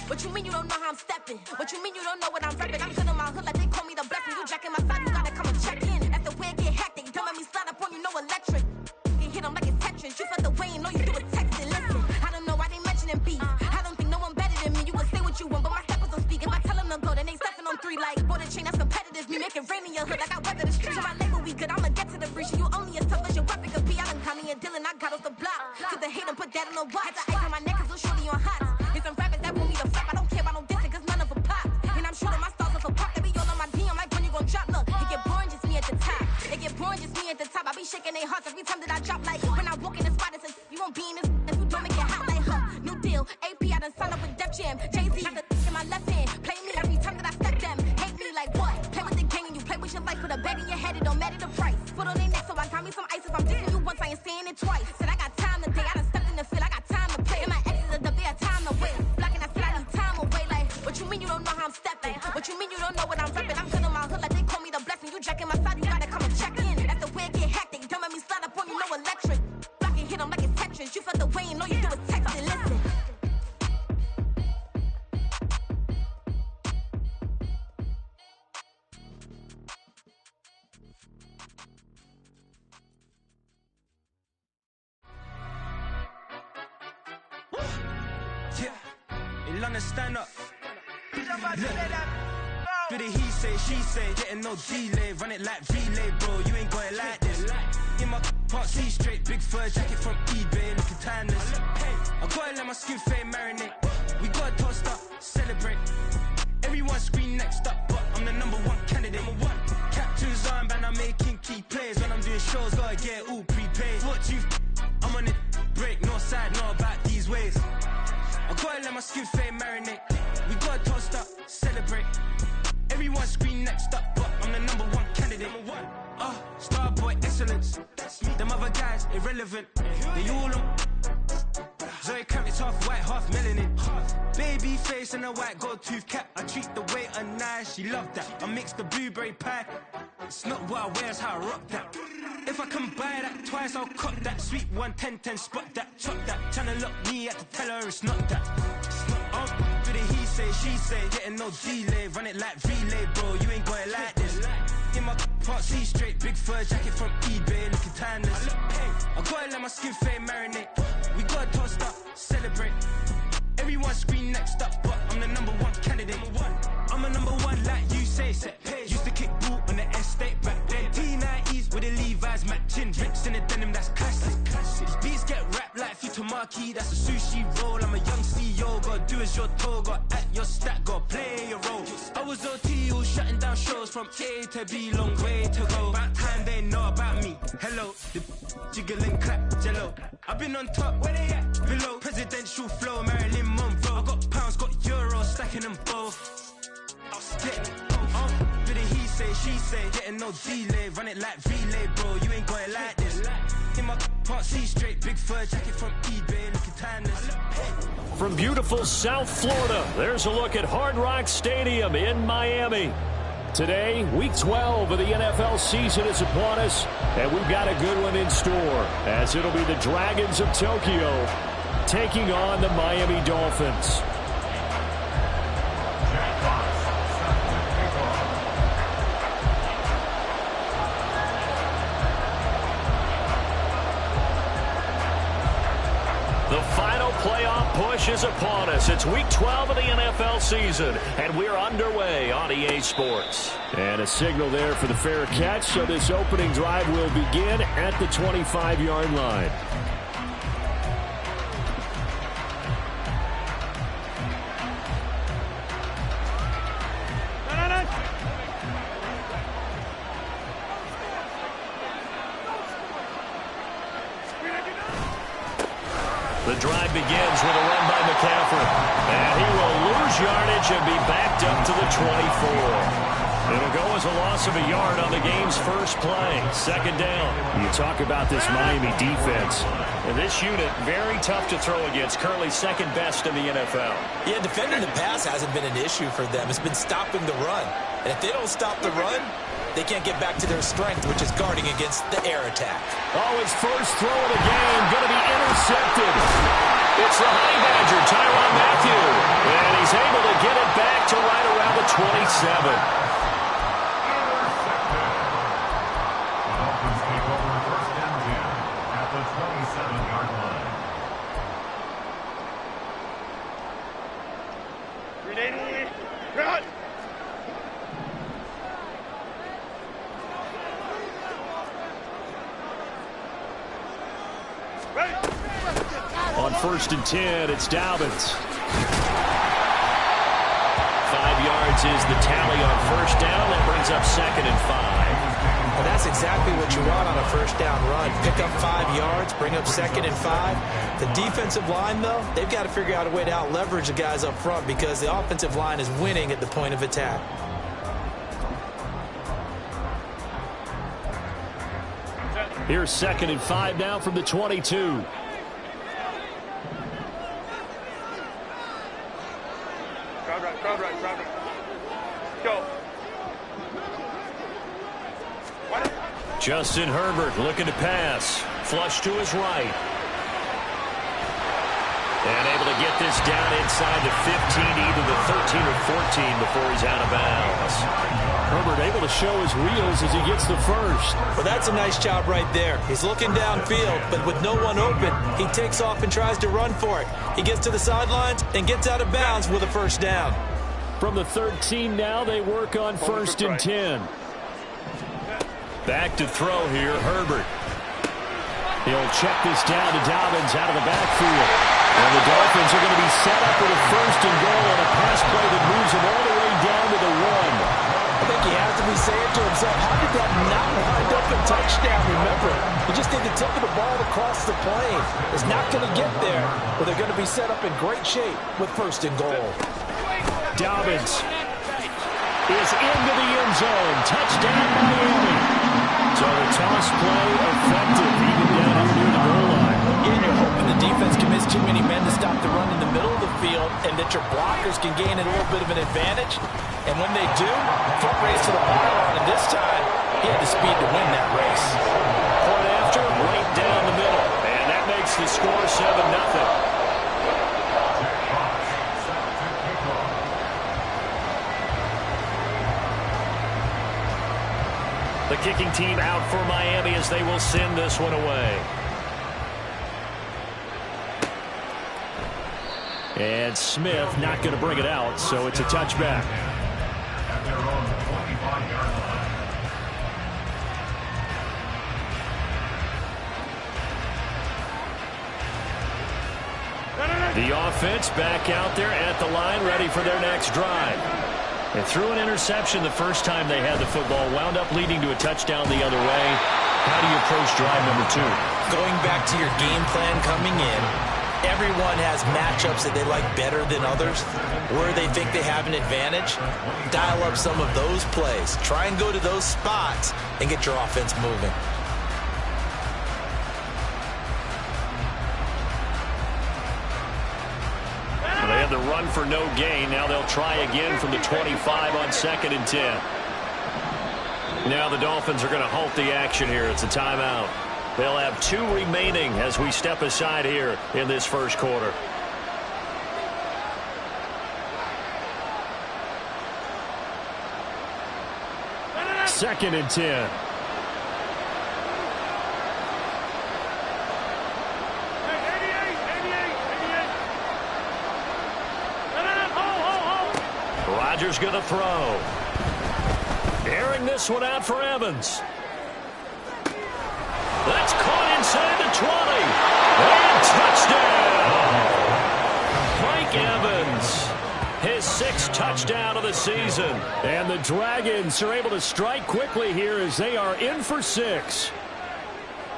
What you mean you don't know how I'm stepping? What you mean you don't know what I'm repping? I'm good in my hood like they call me the blessing. You jacking my side, you gotta come and check in. That's the way it get hectic. Don't let me slide up on you, no electric. You hit them like it's Tetris. You felt the way and all you do is text it. Listen, I don't know why they mentioning beef. I don't think no one better than me. You can say what you want, but my steppers don't speak. If I tell them to go, then they stepping on 3 like border chain. That's competitive. Me make it rain in your hood like I weather the streets. On my label, we good. I'ma get to the breach. You only as tough as your weapon could be. I done Connie and Dylan, I got off the block. Cause the hate and put that on the watch. Had the ice on my neck cause little shorty on hot. Here's some rappers that want me to flap. I don't care about no dissing cause none of them pop. And I'm shooting my stars off a pop. They be all on my DM like when you gon' drop. Look, it get boring just me at the top. It get boring just me at the top. I be shaking their hearts every time that I drop. Like when I walk in the spot, it says you won't be in this if you don't make it hot like her. New deal, AP, I done signed up with Def Jam. Jay-Z got the in my left hand. Play me every time that I step them. Hate me like what? Play with the gang and you play with your life. Put a bag in your head, it don't matter the price. Put on their neck so I got me some ice. If I'm dissing you once, I ain't saying it twice. Said I got time today, I done stepped in the field, I got time to play. And my exes are up there, time to wait. Blocking, I said I need time away. Like, what you mean you don't know how I'm stepping? What you mean you don't know what I'm repping? I'm good in my hood like they call me the blessing. You jacking my side, you gotta come and check in. That's the way it get hectic. Don't let me slide up on you, no electric. Blocking, hit them like it's Tetris. You felt the way and all you do is text it. Listen. London, stand up. Do the he say, she say, getting no delay. Run it like relay, bro, you ain't got it like this. In my part C straight, big fur jacket from eBay, looking timeless. I gotta let my skin fade marinate. We gotta toast up, celebrate. Everyone scream next up, but I'm the #1 candidate. Captain's armband, I'm making key plays. When I'm doing shows, gotta get it all prepaid. What you I'm on it, break, no side, no about these ways. I gotta let my skin fade marinate. We gotta toast up, celebrate. Everyone scream next up, but I'm the #1 candidate. Starboy excellence. Them other guys irrelevant. They all on. Zoe Camp, it's half white, half melanin. Baby face and a white gold tooth cap. I treat the waiter nice, she love that. I mix the blueberry pie. It's not what I wear, it's how I rock that. If I can buy that twice, I'll cop that. Sweet 110, spot that, chop that. Tryna lock me at the teller, it's not that. Do the he say, she say, getting no delay. Run it like relay, bro, you ain't got it like this. In my part C straight, big fur jacket from eBay, looking timeless. I gotta let my skin fade marinate. We gotta toast up, celebrate. Everyone scream next up, but I'm the #1 candidate. I'm a #1 like you say, set pace. Used to kick ball on the estate back then. T90s with the Levi's matching. Rips in the denim, that's classic. These beats get wrapped like Futamaki, that's a sushi roll. I'm a young CEO, gotta do as you're told. Gotta act your stat, gotta play your role. I was OT, all shutting down shows from A to B, long way to go. About time they know about me. Hello, the jiggle and clap, jello. I've been on top, where they at? Below, presidential flow, Marilyn Monroe. I got pounds, got euros, stacking them both. I'll split. Do the he say, she say, getting no delay. Run it like relay, bro, you ain't got it like this. In my part C straight, big fur jacket from eBay, looking timeless. From beautiful South Florida, there's a look at Hard Rock Stadium in Miami. Today, week 12 of the NFL season is upon us, and we've got a good one in store, as it'll be the Dragons of Tokyo taking on the Miami Dolphins. The final playoff push is upon us. It's week 12 of the NFL season, and we're underway on EA Sports. And a signal there for the fair catch, so this opening drive will begin at the 25-yard line. The drive begins with a run by McCaffrey. And he will lose yardage and be backed up to the 24. It'll go as a loss of a yard on the game's first play. Second down. You talk about this Miami defense. And this unit, very tough to throw against. Currently second best in the NFL. Yeah, defending the pass hasn't been an issue for them. It's been stopping the run. And if they don't stop the run, they can't get back to their strength, which is guarding against the air attack. Oh, his first throw of the game going to be intercepted. It's the Honey Badger, Tyrann Mathieu. And he's 7. On 1st and 10, it's Dobbins. 5 yards is the tally on 1st down. That brings up 2nd and 5. Well, that's exactly what you want on a 1st down run. Pick up 5 yards, bring up 2nd and 5. The defensive line, though, they've got to figure out a way to out-leverage the guys up front because the offensive line is winning at the point of attack. Here's 2nd and 5 now from the 22. Go. Justin Herbert looking to pass. Flush to his right. And able to get this down inside the 15, either the 13 or 14 before he's out of bounds. Herbert able to show his wheels as he gets the first. Well, that's a nice job right there. He's looking downfield, but with no one open, he takes off and tries to run for it. He gets to the sidelines and gets out of bounds with a 1st down. From the 13 now, they work on 1st and 10. Back to throw here, Herbert. He'll check this down to Dobbins out of the backfield. And the Dolphins are going to be set up with a 1st and goal on a pass play that moves them all the way down to the 1. I think he has to be saying to himself, how did that not wind up a touchdown? Remember, you just need the tip of the ball across the plane. It's not going to get there, but they're going to be set up in great shape with 1st and goal. Dobbins is into the end zone. Touchdown, Miami. So the toss play effective even down here near the goal line. Yeah, and you're hoping the defense commits too many men to stop the run in the middle of the field and that your blockers can gain a little bit of an advantage. And when they do, foot race to the pylon, and this time, he had the speed to win that race. Point after, right down the middle. And that makes the score 7-0. The kicking team out for Miami as they will send this one away. And Smith not going to bring it out, so it's a touchback. The offense back out there at the line, ready for their next drive. They threw an interception the first time they had the football, wound up leading to a touchdown the other way. How do you approach drive number 2? Going back to your game plan coming in, everyone has matchups that they like better than others, where they think they have an advantage. Dial up some of those plays. Try and go to those spots and get your offense moving. They had the run for no gain. Now they'll try again from the 25 on 2nd and 10. Now the Dolphins are going to halt the action here. It's a timeout. They'll have 2 remaining as we step aside here in this first quarter. Second and 10. Rodgers going to throw. Airing this one out for Evans. That's caught inside the 20. And touchdown. Mike Evans. His 6th touchdown of the season. And the Dragons are able to strike quickly here as they are in for 6.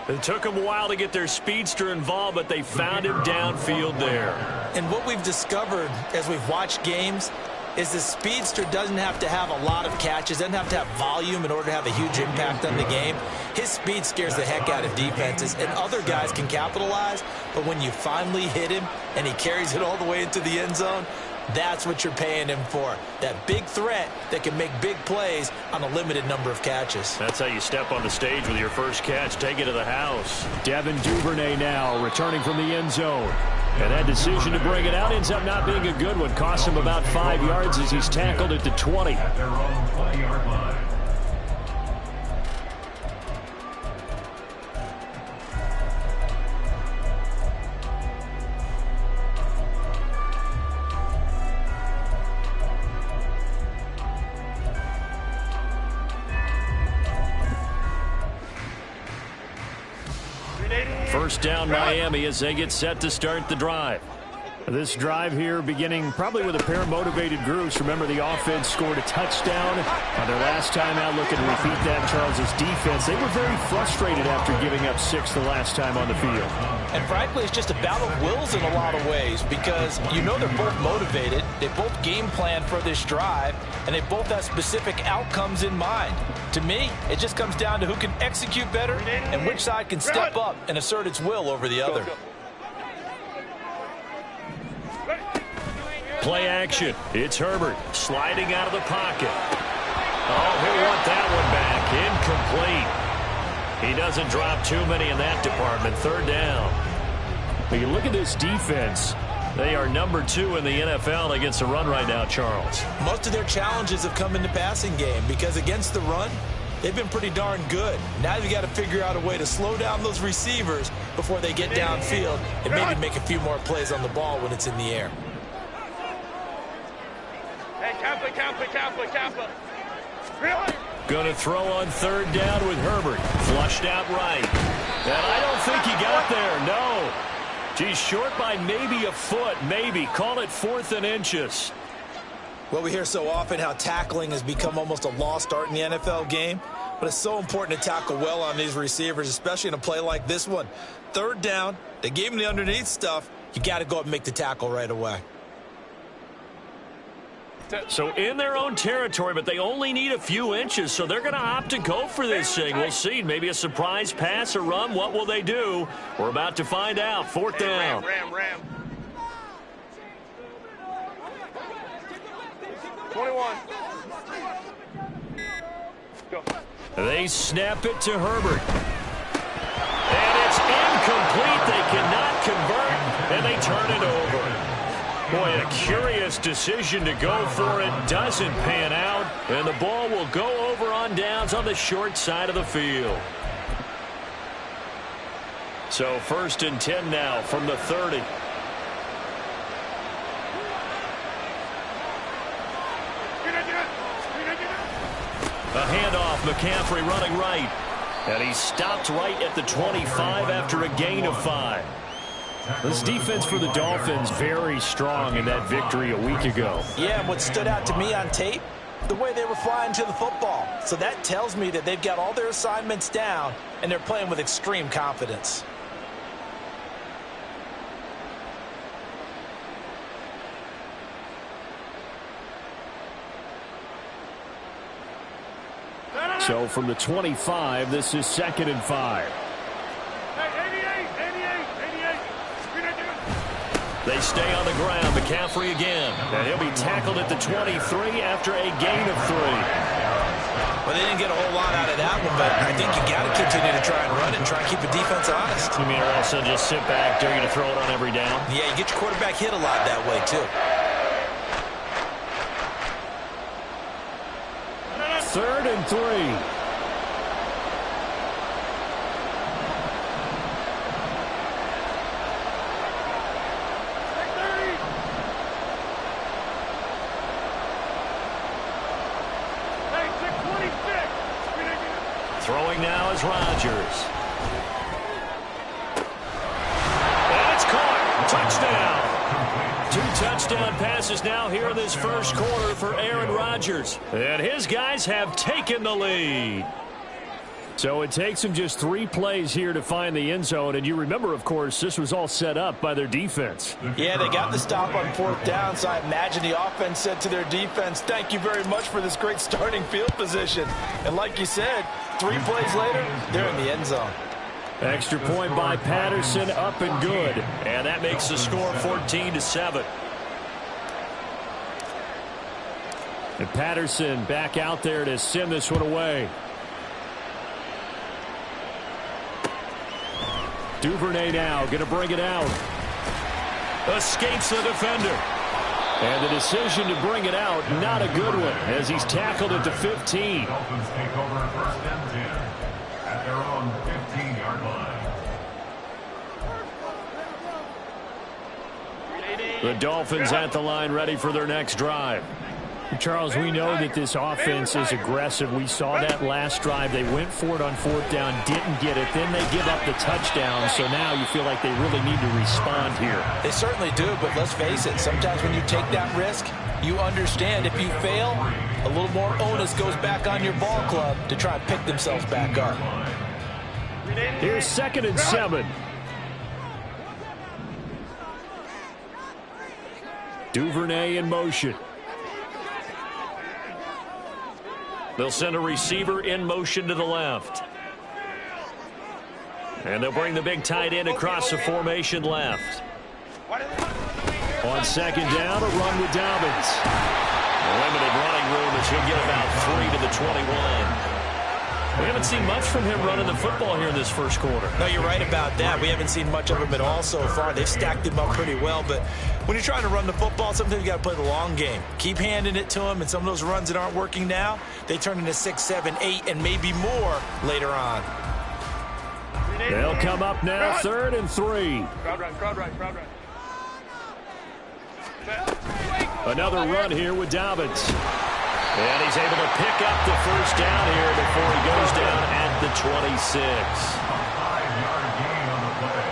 It took them a while to get their speedster involved, but they found him downfield there. And what we've discovered as we've watched games is the speedster doesn't have to have a lot of catches, doesn't have to have volume in order to have a huge impact on the game. His speed scares the heck out of defenses, and other guys can capitalize, but when you finally hit him and he carries it all the way into the end zone, that's what you're paying him for. That big threat that can make big plays on a limited number of catches. That's how you step on the stage with your first catch. Take it to the house. Devin Duvernay now returning from the end zone. And that decision to bring it out ends up not being a good one. Costs him about 5 yards as he's tackled at the 20. At their own 20-yard line. First down, Miami, as they get set to start the drive. This drive here beginning probably with a pair of motivated groups. Remember, the offense scored a touchdown on their last time out. Looking to repeat that. Charles's defense, they were very frustrated after giving up 6 the last time on the field. And frankly, it's just a battle of wills in a lot of ways because you know they're both motivated. They both game plan for this drive, and they both have specific outcomes in mind. To me, it just comes down to who can execute better and which side can step up and assert its will over the other. Play action. It's Herbert sliding out of the pocket. Oh, he'll want that one back. Incomplete. He doesn't drop too many in that department. Third down. When you look at this defense, they are number 2 in the NFL against the run right now, Charles. Most of their challenges have come in the passing game because against the run, they've been pretty darn good. Now you've got to figure out a way to slow down those receivers before they get downfield and maybe make a few more plays on the ball when it's in the air. Going to throw on third down with Herbert. Flushed out right. And I don't think he got there. No. Geez, short by maybe a foot. Maybe. Call it 4th and inches. Well, we hear so often how tackling has become almost a lost art in the NFL game. But it's so important to tackle well on these receivers, especially in a play like this one. Third down. They gave him the underneath stuff. You got to go up and make the tackle right away. So in their own territory, but they only need a few inches, so they're going to opt to go for this thing. We'll see. Maybe a surprise pass or run. What will they do? We're about to find out. 4th down. Ram. 21. Go. They snap it to Herbert. And it's incomplete. They cannot convert, and they turn it over. Boy, a curious decision to go for it. Doesn't pan out, and the ball will go over on downs on the short side of the field. So 1st and 10 now from the 30. A handoff, McCaffrey running right. And he stopped right at the 25 after a gain of 5. This defense for the Dolphins very strong in that victory a week ago. Yeah, and what stood out to me on tape, the way they were flying to the football. So that tells me that they've got all their assignments down, and they're playing with extreme confidence. So from the 25, this is 2nd and 5. They stay on the ground. McCaffrey again. And he'll be tackled at the 23 after a gain of 3. Well, they didn't get a whole lot out of that one, but I think you got to continue to try and run it and try and keep the defense honest. You mean also just sit back, dare you to throw it on every down? Yeah, you get your quarterback hit a lot that way, too. 3rd and 3. Throwing now is Rodgers. And it's caught. Touchdown. 2 touchdown passes now here in this first quarter for Aaron Rodgers. And his guys have taken the lead. So it takes him just 3 plays here to find the end zone. And you remember, of course, this was all set up by their defense. Yeah, they got the stop on 4th down, so I imagine the offense said to their defense, thank you very much for this great starting field position. And like you said, 3 plays later, they're in the end zone. Extra point by Patterson, up and good. And that makes the score 14-7. And Patterson back out there to send this one away. Duvernay now going to bring it out. escapes the defender. And the decision to bring it out, not a good one, as he's tackled at the 15. Dolphins take over first and 10 at their own 15-yard line. The Dolphins at the line, ready for their next drive. Charles, we know that this offense is aggressive. We saw that last drive. They went for it on fourth down, didn't get it. Then they give up the touchdown. So now you feel like they really need to respond here. They certainly do, but let's face it. Sometimes when you take that risk, you understand if you fail, a little more onus goes back on your ball club to try and pick themselves back up. Here's 2nd and 7. Duvernay in motion. They'll send a receiver in motion to the left. And they'll bring the big tight end across the formation left. On 2nd down, a run with Dobbins. Limited running room as he'll get about 3 to the 21. We haven't seen much from him running the football here in this first quarter. No, you're right about that. We haven't seen much of him at all so far. They've stacked him up pretty well, but when you're trying to run the football, sometimes you got to play the long game. Keep handing it to him, and some of those runs that aren't working now, they turn into 6, 7, 8, and maybe more later on. They'll come up now, 3rd and 3. Crowd run. Another run here with Dobbins. And he's able to pick up the first down here before he goes down at the 26. 5-yard gain on the play.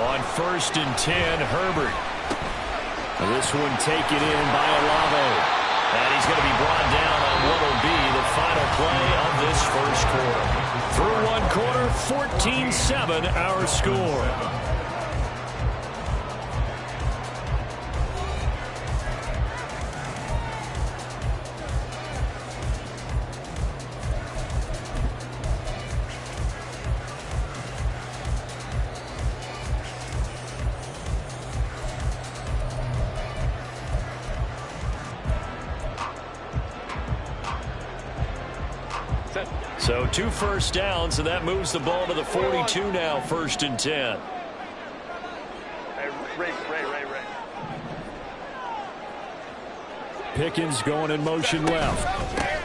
On 1st and 10, Herbert. This one taken in by Olave. And he's going to be brought down on what will be the final play of this first quarter. Through one quarter, 14-7 our score. So 2 first downs, and that moves the ball to the 42 now, 1st and 10. Hey, Ray. Pickens going in motion left.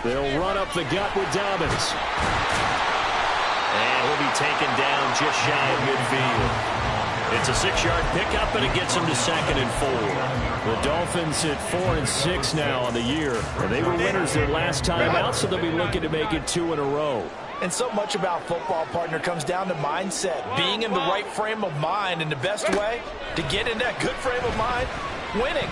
They'll run up the gut with Dobbins. And he'll be taken down just shy of midfield. It's a 6-yard pickup, and it gets him to 2nd and 4. The Dolphins at 4 and 6 now on the year. And they were winners their last time out, so they'll be looking to make it 2 in a row. And so much about football, partner, comes down to mindset. Being in the right frame of mind, and the best way to get in that good frame of mind, winning.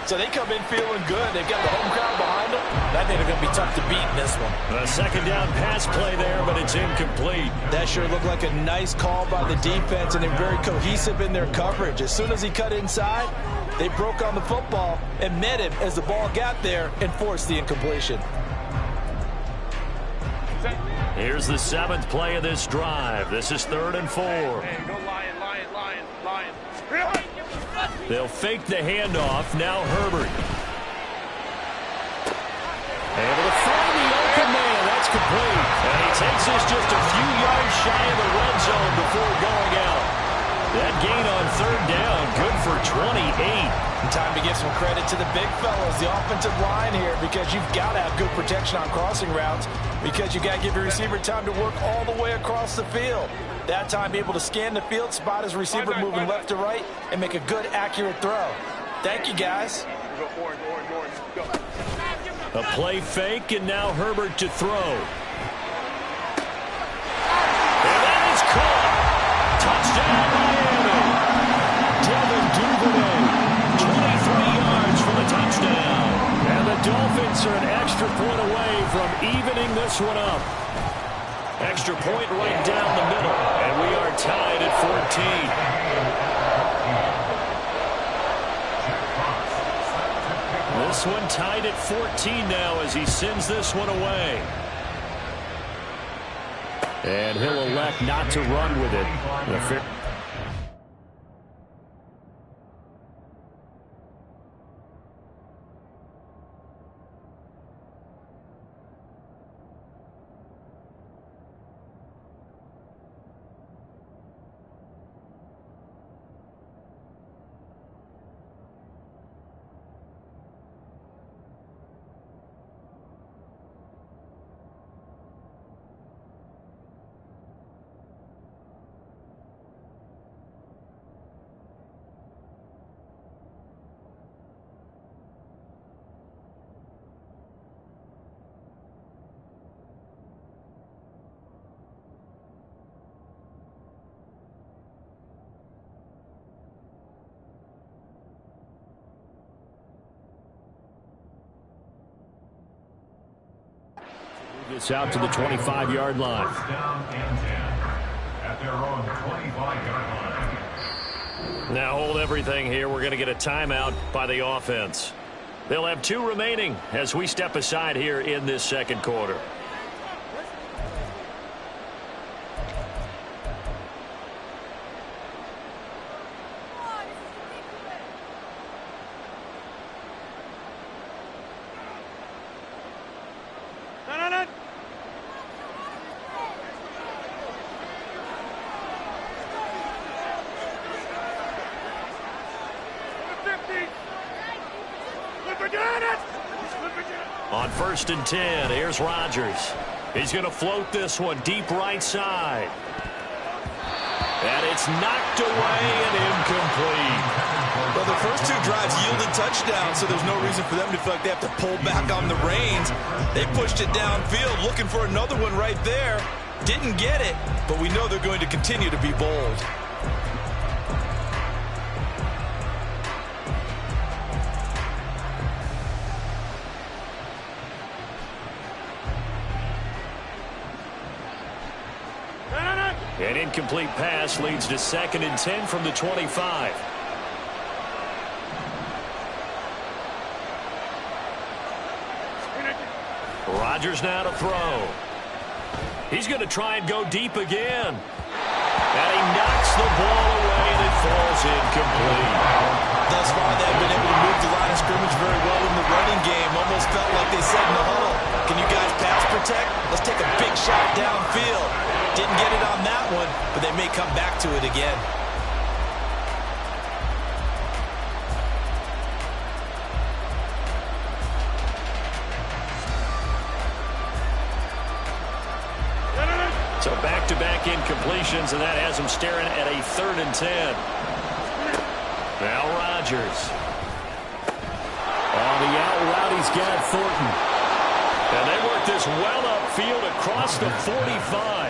So they come in feeling good. They've got the home crowd behind them. I think they're going to be tough to beat in this one. A 2nd down pass play there, but it's incomplete. That sure looked like a nice call by the defense, and they're very cohesive in their coverage. As soon as he cut inside, they broke on the football and met him as the ball got there and forced the incompletion. Here's the 7th play of this drive. This is 3rd and 4. Hey, go lion. They'll fake the handoff. Now Herbert. Able to find the open man. That's complete. And he takes this just a few yards shy of the red zone before going out. That gain on 3rd down, good for 28. And time to give some credit to the big fellas, the offensive line here, because you've got to have good protection on crossing routes, because you've got to give your receiver time to work all the way across the field. That time, be able to scan the field, spot his receiver moving left to right, and make a good, accurate throw. Thank you, guys. Go orange. Go. A play fake, and now Herbert to throw. And that is caught. Touchdown, Miami. Devin Duvernay, 23 yards for the touchdown. And the Dolphins are an extra point away from evening this one up. Extra point right down the middle, and we are tied at 14. This one tied at 14 now as he sends this one away. And he'll elect not to run with it. It's out to the 25-yard line. First down and 10 at their own 25-yard line. Now hold everything here. We're going to get a timeout by the offense. They'll have 2 remaining as we step aside here in this second quarter. On 1st and 10, here's Rodgers. He's going to float this one deep right side. And it's knocked away and incomplete. Well, the first 2 drives yielded touchdowns, so there's no reason for them to feel like they have to pull back on the reins. They pushed it downfield, looking for another one right there. Didn't get it, but we know they're going to continue to be bold. An incomplete pass leads to 2nd and 10 from the 25. Rodgers now to throw. He's going to try and go deep again. And he knocks the ball away and it falls incomplete. Thus far, they've been able to move the line of scrimmage very well in the running game. Almost felt like they said in the huddle, can you guys pass protect? Let's take a big shot downfield. Didn't get it on that one, but they may come back to it again. So back-to-back incompletions, and that has him staring at a 3rd and 10. Now Rodgers. On the out route, he's got Thornton. And they work this well upfield across the 45.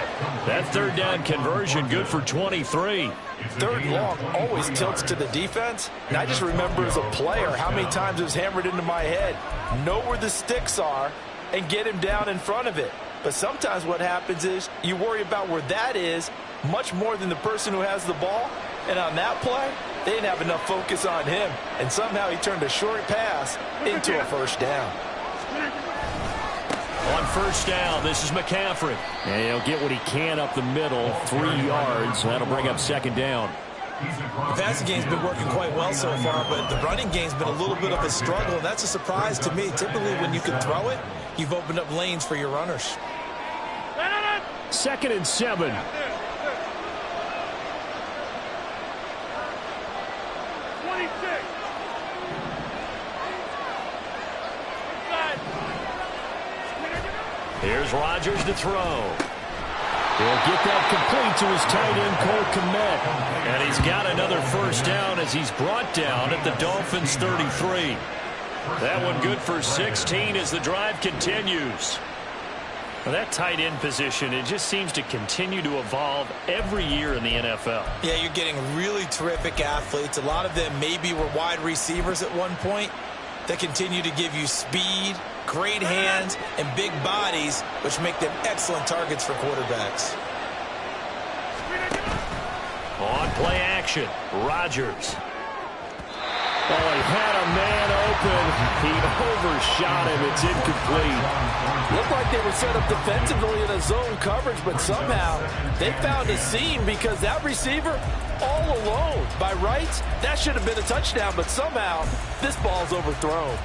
That 3rd down conversion good for 23. 3rd long always tilts to the defense. And I just remember as a player how many times it was hammered into my head. Know where the sticks are and get him down in front of it. But sometimes what happens is you worry about where that is much more than the person who has the ball. And on that play, they didn't have enough focus on him. And somehow he turned a short pass into a 1st down. On 1st down, this is McCaffrey. And he'll get what he can up the middle, 3 yards. That'll bring up 2nd down. The passing game's been working quite well so far, but the running game's been a little bit of a struggle, and that's a surprise to me. Typically, when you can throw it, you've opened up lanes for your runners. 2nd and 7. Here's Rodgers to throw. He'll get that complete to his tight end, Cole Kmet. And he's got another 1st down as he's brought down at the Dolphins' 33. That one good for 16 as the drive continues. Well, that tight end position, it just seems to continue to evolve every year in the NFL. Yeah, you're getting really terrific athletes. A lot of them maybe were wide receivers at one point that continue to give you speed, great hands, and big bodies, which make them excellent targets for quarterbacks. On play action, Rodgers. Oh, he had a man open. He overshot him. It's incomplete. Looked like they were set up defensively in a zone coverage, but somehow they found a seam because that receiver all alone. By rights, that should have been a touchdown, but somehow this ball's overthrown.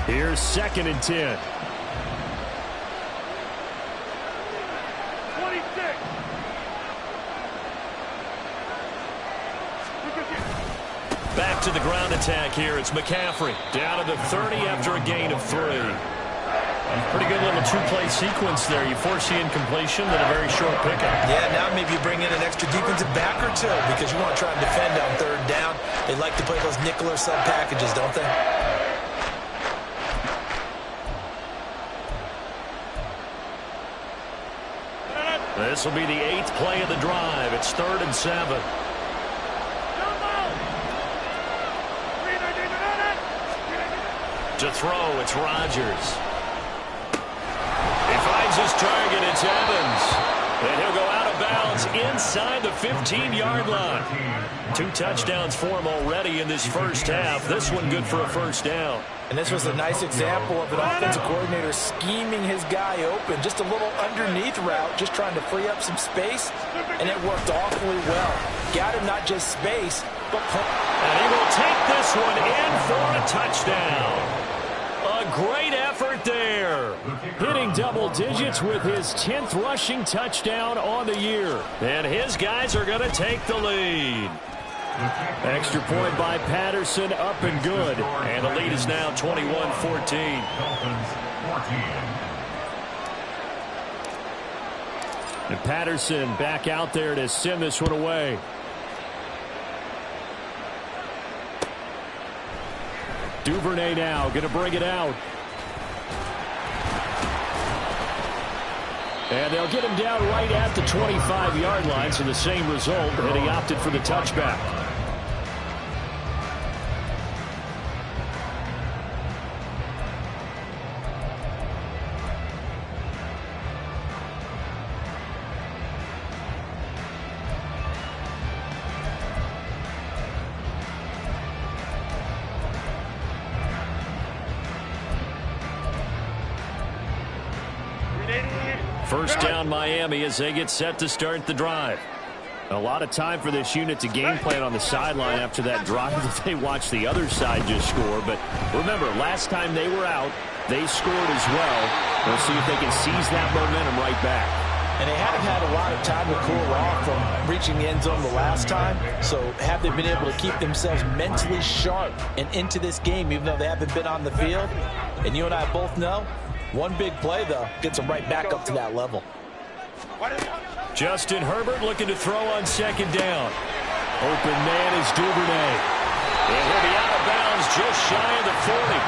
Here's 2nd and 10. Back to the ground attack here. It's McCaffrey down to the 30 after a gain of 3. Pretty good little 2-play sequence there. You force the incompletion, then a very short pickup. Yeah, now maybe you bring in an extra defensive back or 2 because you want to try and defend on 3rd down. They like to play those nickel or sub packages, don't they? This will be the 8th play of the drive. It's 3rd and 7. To throw, it's Rodgers. He finds his target, it's Evans. And he'll go out of bounds inside the 15-yard line. 2 touchdowns for him already in this first half. This one good for a first down. And this was a nice example of an offensive coordinator scheming his guy open. Just a little underneath route, just trying to free up some space, and it worked awfully well. Got him not just space, but play. And he will take this one in for a touchdown. A great effort there. Hitting double digits with his 10th rushing touchdown on the year. And his guys are going to take the lead. Extra point by Patterson, up and good. And the lead is now 21-14. And Patterson back out there to send this one away. Duvernay now going to bring it out. And they'll get him down right at the 25-yard line, so the same result, and he opted for the touchback. First down Miami as they get set to start the drive. A lot of time for this unit to game plan on the sideline after that drive that they watched the other side just score. But remember, last time they were out, they scored as well. We'll see if they can seize that momentum right back. And they haven't had a lot of time to cool off from reaching the end zone the last time. So have they been able to keep themselves mentally sharp and into this game, even though they haven't been on the field? And you and I both know, one big play, though, gets them right back up to that level. Justin Herbert looking to throw on second down. Open man is Duvernay. And he'll be out of bounds just shy of the 40.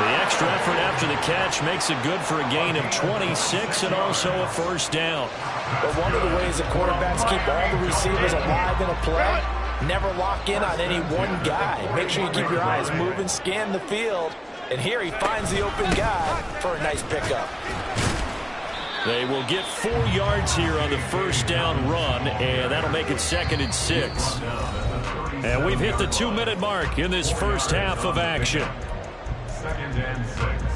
The extra effort after the catch makes it good for a gain of 26 and also a first down. But one of the ways the quarterbacks keep all the receivers alive in a play, never lock in on any one guy. Make sure you keep your eyes moving, scan the field. And here he finds the open guy for a nice pickup. They will get 4 yards here on the first down run, and that'll make it 2nd and 6. And we've hit the 2-minute mark in this first half of action. 2nd and 6.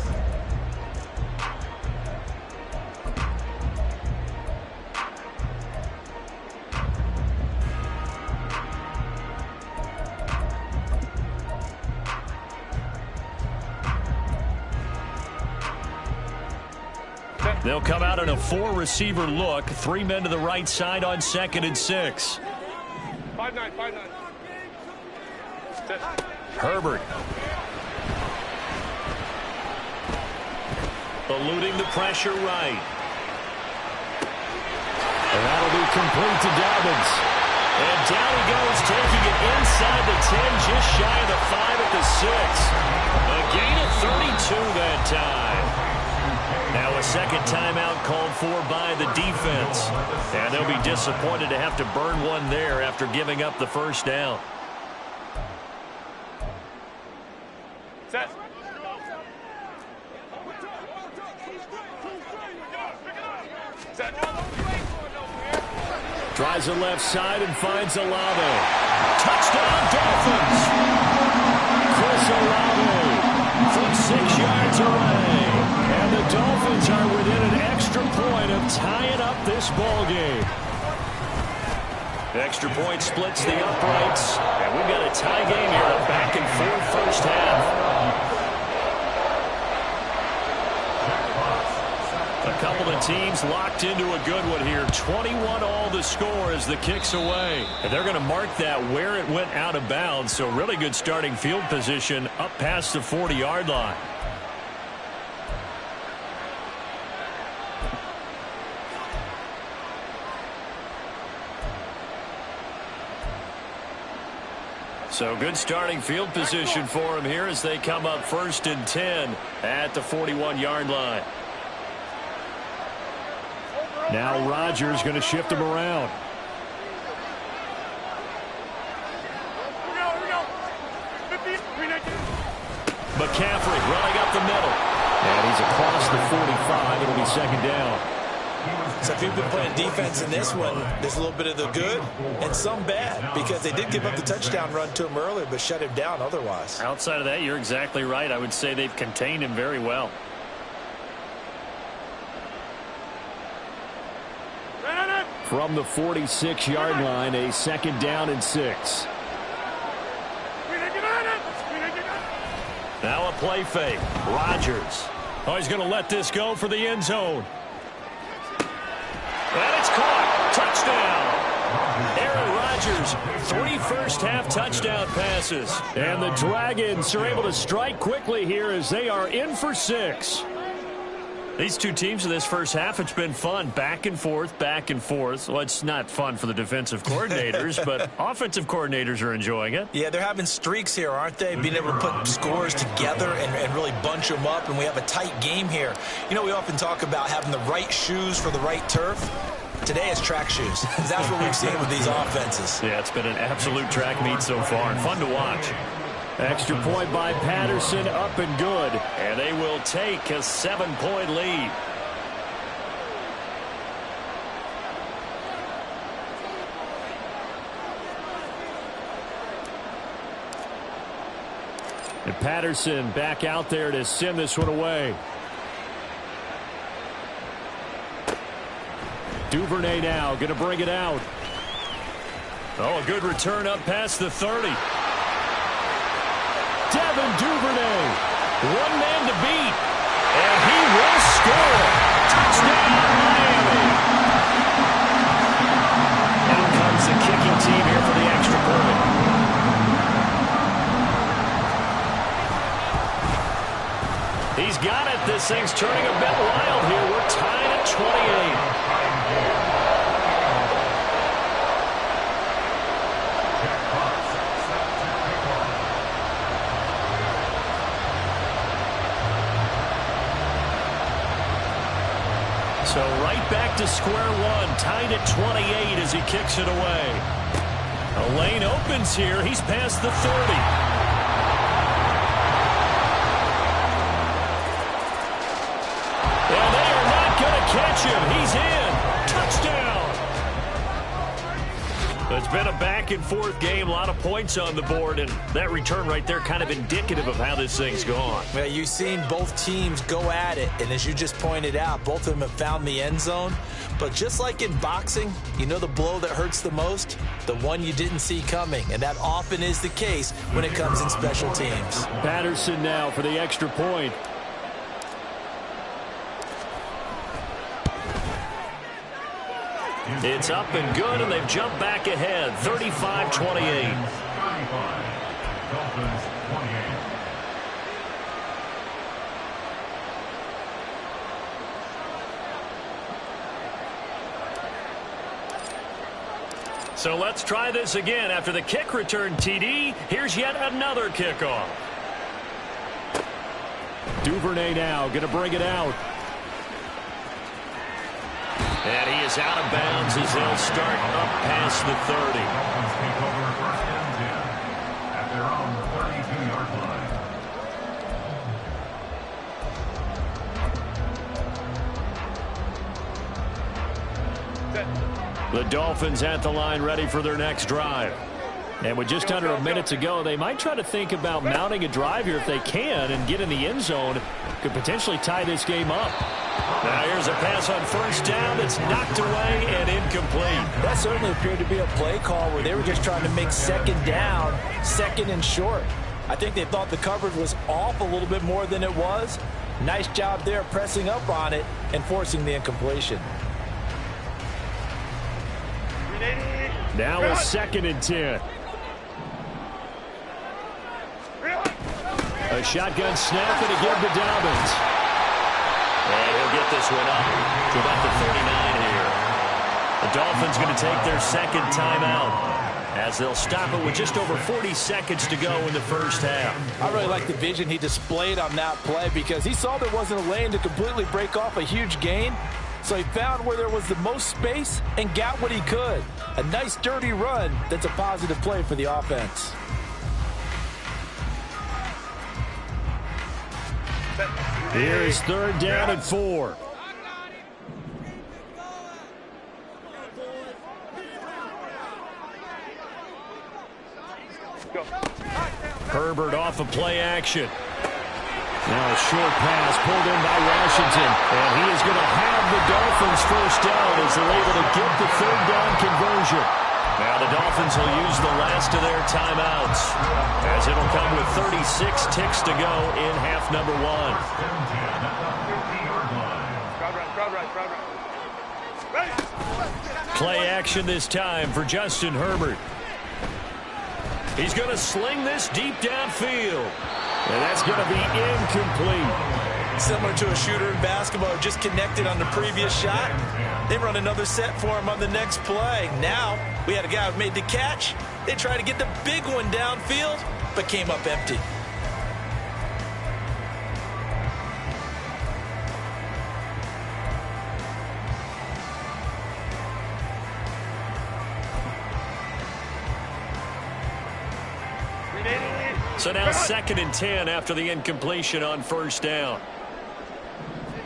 They'll come out in a 4-receiver look. 3 men to the right side on 2nd and 6. 5-9. Herbert. Eluding the pressure right. And that'll be complete to Dobbins. And down he goes, taking it inside the 10, just shy of the 5 at the 6. A gain of 32 that time. Now a second timeout called for by the defense. And they'll be disappointed to have to burn one there after giving up the first down. Set. Tries the left side and finds Olave. Touchdown Dolphins! Chris Olave from 6 yards away. And the Dolphins are within an extra point of tying up this ball game. Extra point splits the uprights. And we've got a tie game here, a back-and-forth first half. A couple of teams locked into a good one here. 21 all the score as the kick's away. And they're going to mark that where it went out of bounds. So really good starting field position up past the 40-yard line. So good starting field position for them here as they come up 1st and 10 at the 41-yard line. Now Rodgers going to shift him around. McCaffrey running up the middle. And he's across the 45. It'll be second down. So if you've been playing defense in this one, there's a little bit of the good and some bad, because they did give up the touchdown run to him earlier, but shut him down otherwise. Outside of that, you're exactly right. I would say they've contained him very well. From the 46-yard line, a second down and 6. Now a play fake. Rodgers. Oh, he's going to let this go for the end zone. And it's caught. Touchdown. Aaron Rodgers, 3 first-half touchdown passes. And the Dragons are able to strike quickly here as they are in for 6. These two teams in this first half, it's been fun. Back and forth, back and forth. Well, it's not fun for the defensive coordinators, but offensive coordinators are enjoying it. Yeah, they're having streaks here, aren't they? Being able to put scores together and really bunch them up, and we have a tight game here. You know, we often talk about having the right shoes for the right turf. Today it's track shoes. That's what we've seen with these offenses. Yeah, it's been an absolute track meet so far, and fun to watch. Extra point by Patterson, up and good. And they will take a 7-point lead. And Patterson back out there to send this one away. Duvernay now going to bring it out. Oh, a good return up past the 30. Devin Duvernay, one man to beat, and he will score. Touchdown, Miami. Out comes the kicking team here for the extra point. He's got it. This thing's turning a bit wild here. We're tied at 28. So right back to square one, tied at 28 as he kicks it away. A lane opens here. He's past the 30. And they are not going to catch him. He's in. Touchdown. It's been a back-and-forth game, a lot of points on the board, and that return right there kind of indicative of how this thing's gone. Well, you've seen both teams go at it, and as you just pointed out, both of them have found the end zone. But just like in boxing, you know the blow that hurts the most? The one you didn't see coming, and that often is the case when it comes in special teams. Patterson now for the extra point. It's up and good, and they've jumped back ahead, 35-28. 35. Dolphins 28. So let's try this again. After the kick return TD, here's yet another kickoff. Duvernay now going to bring it out. And he is out of bounds as they'll start up past the 30. Dolphins take over first and 10 at their own 32-yard line. The Dolphins at the line ready for their next drive. And with just under a minute to go, they might try to think about mounting a drive here if they can and get in the end zone. Could potentially tie this game up. Now here's a pass on first down that's knocked away and incomplete. That certainly appeared to be a play call where they were just trying to make second down, second and short. I think they thought the coverage was off a little bit more than it was. Nice job there pressing up on it and forcing the incompletion. Now a second and 10. A shotgun snap and a give to Dobbins. And he'll get this one up to about the 39 here. The Dolphins going to take their second timeout as they'll stop it with just over 40 seconds to go in the first half. I really like the vision he displayed on that play because he saw there wasn't a lane to completely break off a huge gain. So he found where there was the most space and got what he could. A nice dirty run that's a positive play for the offense. Here is 3rd down and 4. Herbert off of play action. Now a short pass pulled in by Washington. And he is going to have the Dolphins first down as they're able to get the 3rd down conversion. Now the Dolphins will use the last of their timeouts as it'll come with 36 ticks to go in half number 1. Play action this time for Justin Herbert. He's going to sling this deep downfield. And that's going to be incomplete. Similar to a shooter in basketball, just connected on the previous shot. They run another set for him on the next play. Now, we had a guy who made the catch. They tried to get the big one downfield, but came up empty. So now 2nd and 10 after the incompletion on 1st down.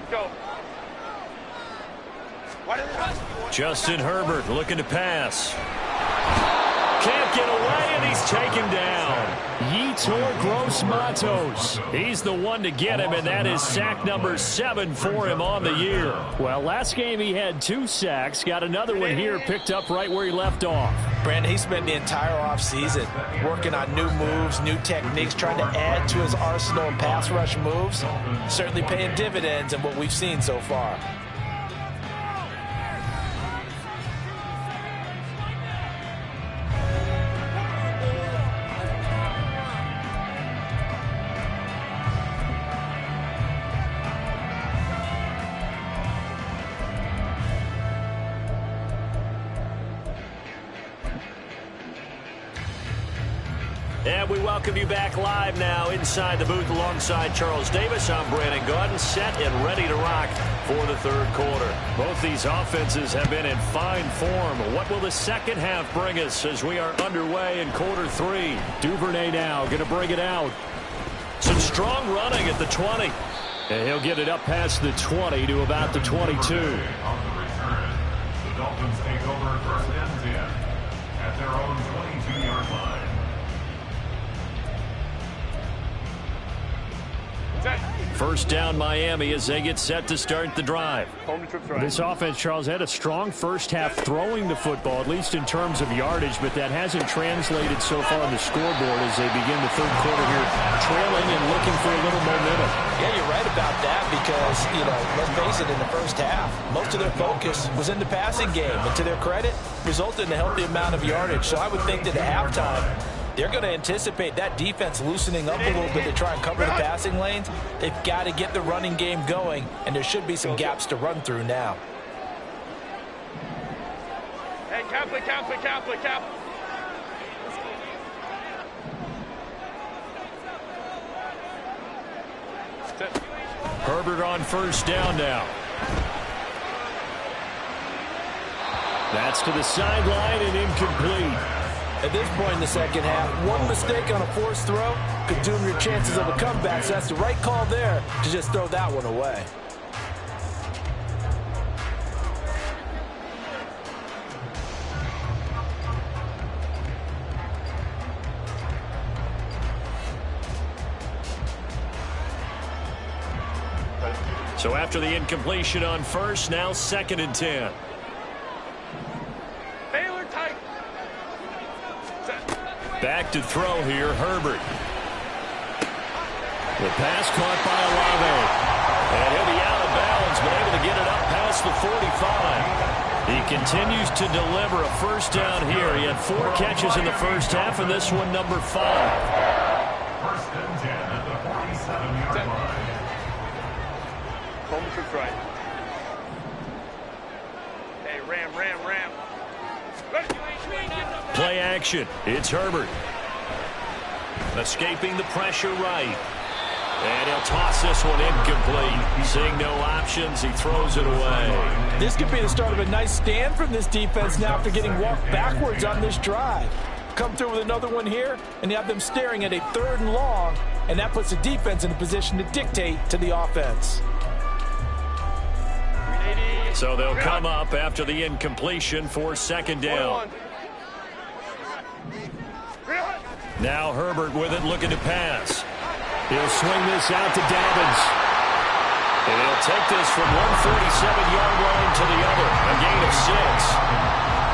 Go. Justin Herbert looking to pass. Can't get away, and he's taken down. Yetur Gross-Matos. He's the one to get him, and that is sack number 7 for him on the year. Well, last game he had 2 sacks. Got another one here, picked up right where he left off. Brandon, he spent the entire offseason working on new moves, new techniques, trying to add to his arsenal of pass rush moves. Certainly paying dividends in what we've seen so far. And we welcome you back live now inside the booth alongside Charles Davis. I'm Brandon Gaudin, set and ready to rock for the 3rd quarter. Both these offenses have been in fine form. What will the second half bring us as we are underway in quarter 3? Duvernay now going to bring it out. Some strong running at the 20. And he'll get it up past the 20 to about the 22. On the return, the Dolphins take over 1st and 10 at their own 22-yard line. First down Miami as they get set to start the drive. This offense, Charles, had a strong first half throwing the football, at least in terms of yardage, but that hasn't translated so far on the scoreboard as they begin the 3rd quarter here, trailing and looking for a little momentum. Yeah, you're right about that because, let's face it, in the first half, most of their focus was in the passing game, and to their credit, resulted in a healthy amount of yardage. So I would think that at halftime, they're going to anticipate that defense loosening up a little bit to try and cover the passing lanes. They've got to get the running game going, and there should be some gaps to run through now. Hey, Kaplan. Herbert on 1st down now. That's to the sideline and incomplete. At this point in the second half, one mistake on a forced throw could doom your chances of a comeback, so that's the right call there to just throw that one away. So after the incompletion on 1st, now 2nd and 10. Back to throw here, Herbert. The pass caught by Olave. And he'll be out of bounds, but able to get it up past the 45. He continues to deliver a first down here. He had 4 catches in the first half, and this one number 5. 1st and 10 at the 47-yard line. Home trips right. Hey, ram. Play action. It's Herbert. Escaping the pressure right. And he'll toss this one incomplete. Seeing no options, he throws it away. This could be the start of a nice stand from this defense now after getting walked backwards on this drive. come through with another one here, and you have them staring at a 3rd and long, and that puts the defense in a position to dictate to the offense. So they'll come up after the incompletion for 2nd down. Now Herbert with it, looking to pass. He'll swing this out to Dobbins. And he'll take this from 147-yard line to the other, a gain of 6.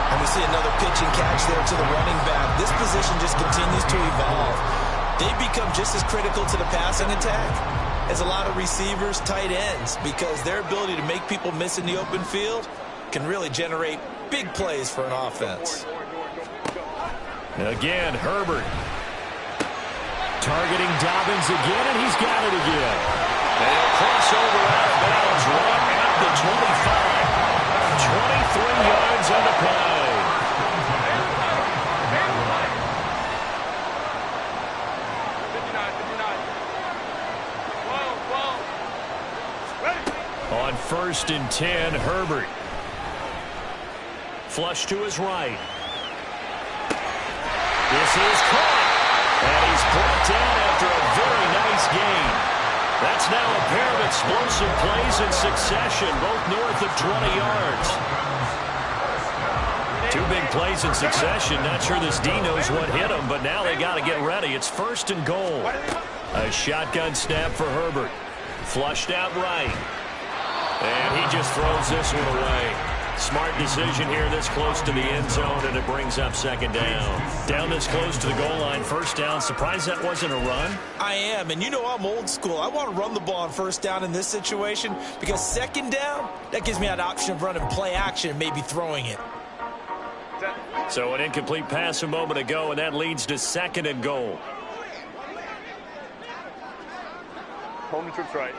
And we see another pitch and catch there to the running back. This position just continues to evolve. They become just as critical to the passing attack as a lot of receivers, tight ends, because their ability to make people miss in the open field can really generate big plays for an offense. Again, Herbert targeting Dobbins again, and he's got it again. And he'll cross over out of bounds right at the 25. 23 yards on the play. On 1st and 10, Herbert. Flush to his right. This is caught. And he's brought down after a very nice gain. That's now a pair of explosive plays in succession, both north of 20 yards. 2 big plays in succession. Not sure this D knows what hit him, but now they got to get ready. It's 1st and goal. A shotgun snap for Herbert. Flushed out right. And he just throws this one away. Smart decision here this close to the end zone, and it brings up 2nd down. Down this close to the goal line, 1st down. Surprised that wasn't a run? I am, and you know I'm old school. I want to run the ball on 1st down in this situation because 2nd down, that gives me an option of running play action and maybe throwing it. So an incomplete pass a moment ago, and that leads to 2nd and goal. Home trips right.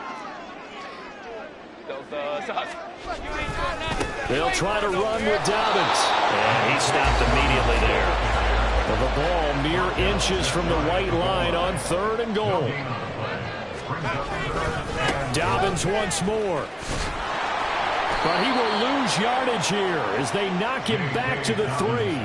They'll try to run with Dobbins. And he stopped immediately there. The ball mere inches from the white line on 3rd and goal. Dobbins once more. But he will lose yardage here as they knock him back to the 3.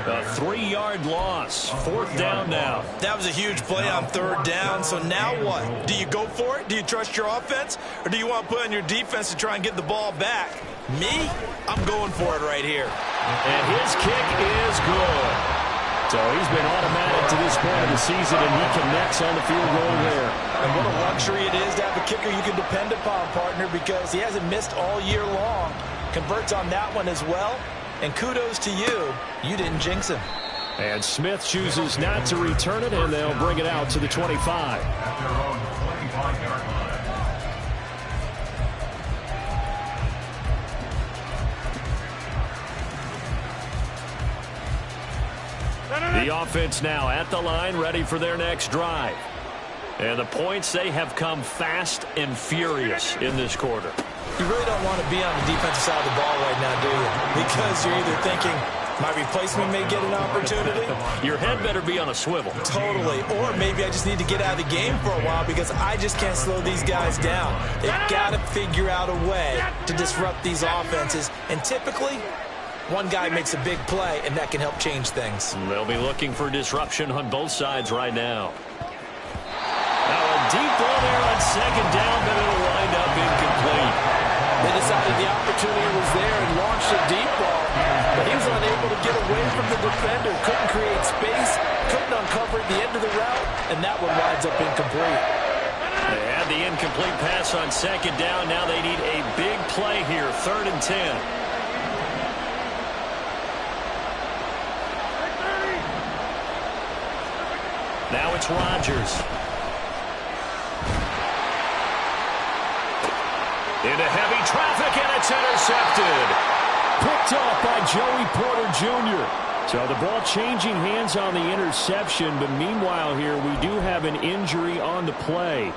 A 3-yard loss. 4th down now. That was a huge play on 3rd down. So now what? Do you go for it? Do you trust your offense? Or do you want to put on your defense to try and get the ball back? Me? I'm going for it right here. And his kick is good. So he's been automatic to this point of the season, and he connects on the field goal there. And what a luxury it is to have a kicker you can depend upon, partner, because he hasn't missed all year long. Converts on that one as well. And kudos to you. You didn't jinx him. And Smith chooses not to return it, and they'll bring it out to the 25. At their own 25-yard line. The offense now at the line, ready for their next drive. And the points, they have come fast and furious in this quarter. You really don't want to be on the defensive side of the ball right now, do you? Because you're either thinking, my replacement may get an opportunity. Your head better be on a swivel. Totally. Or maybe I just need to get out of the game for a while because I just can't slow these guys down. They've got to figure out a way to disrupt these offenses. And typically, one guy makes a big play, and that can help change things. They'll be looking for disruption on both sides right now. Now a deep ball there on 2nd down, but it'll wind up incomplete. They decided the opportunity was there and launched a deep ball, but he was unable to get away from the defender, couldn't create space, couldn't uncover the end of the route, and that one winds up incomplete. They had the incomplete pass on 2nd down. Now they need a big play here, 3rd and 10. Now it's Rodgers. Into heavy traffic, and it's intercepted. Picked off by Joey Porter Jr. So the ball changing hands on the interception, but meanwhile here we do have an injury on the play.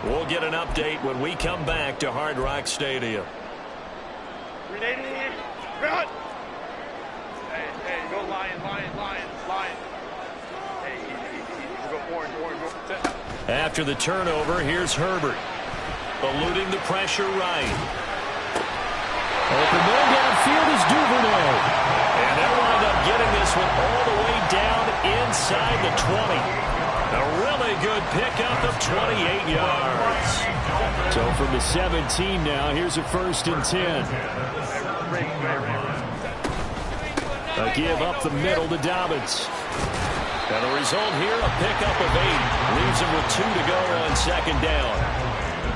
We'll get an update when we come back to Hard Rock Stadium. Hey, go Lion. Hey, easy. Go orange. After the turnover, here's Herbert. Eluding the pressure right. Open man downfield is Duvernay. And they'll wind up getting this one all the way down really good pickup of 28 yards. So from the 17 now, here's a 1st and 10. A give up the middle to Dobbins. And the result here, a pickup of 8. Leaves him with 2 to go on 2nd down.